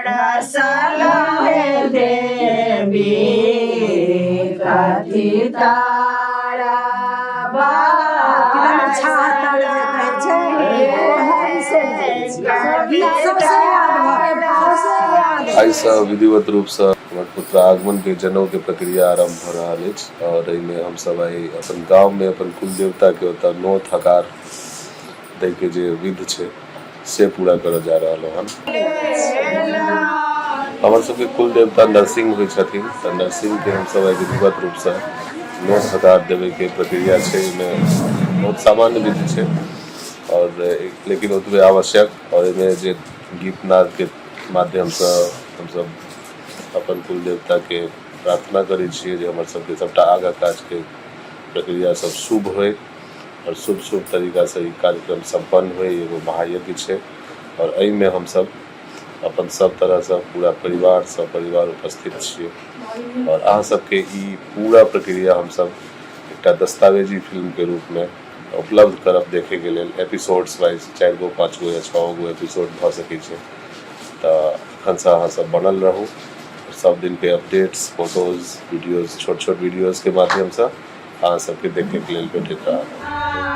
सलहे देवी कथी तारा ऐसा विधिवत रूप से हमर पुत्र आगमन के जनेऊ के प्रक्रिया आरंभ भ रहल अछि और एहिमे हम सब आई अपन गांव में अपन कुल देवता के ओतऽ नोत हकार दै के जे विध छै से पूरा करऽ जा रहल हन। हमर सबके कुल देवता नरसिंह होइ छथिन तऽ नरसिंह के हम सब विधिवत रूप से नोत हकार देवे के प्रक्रिया छै। एहिमे बहुत सामान्य विधि छै और लेकिन ओतबे आवश्यक और एहिमे जे गीत नाद के माध्यम से हम सब अपन कुल देवता के प्रार्थना करै छियै जे हमर सबके सबटा आगाँ काज के प्रक्रिया सब शुभ होय और शुभ शुभ तरीका से ई कार्यक्रम संपन्न होय। एगो महायज्ञ छै और एहिमे हम सब अपन सब तरह से पूरा परिवार सब परिवार उपस्थित छियै और अहाँ सबके ई पूरा प्रक्रिया हम सब एकटा दस्तावेजी फिल्म के रूप में उपलब्ध करब देखे के लेल। एपिसोड्स वाइज 4 गो 5 गो या 6 गो एपिसोड भ सकै छै तऽ एखन से अहाँ सब बनल रहू। सब दिन के अपडेट्स फोटोज वीडियोज छोट छोट वीडियोज के माध्यम से अहाँ सबके देखे के लेल भेटैत रहत।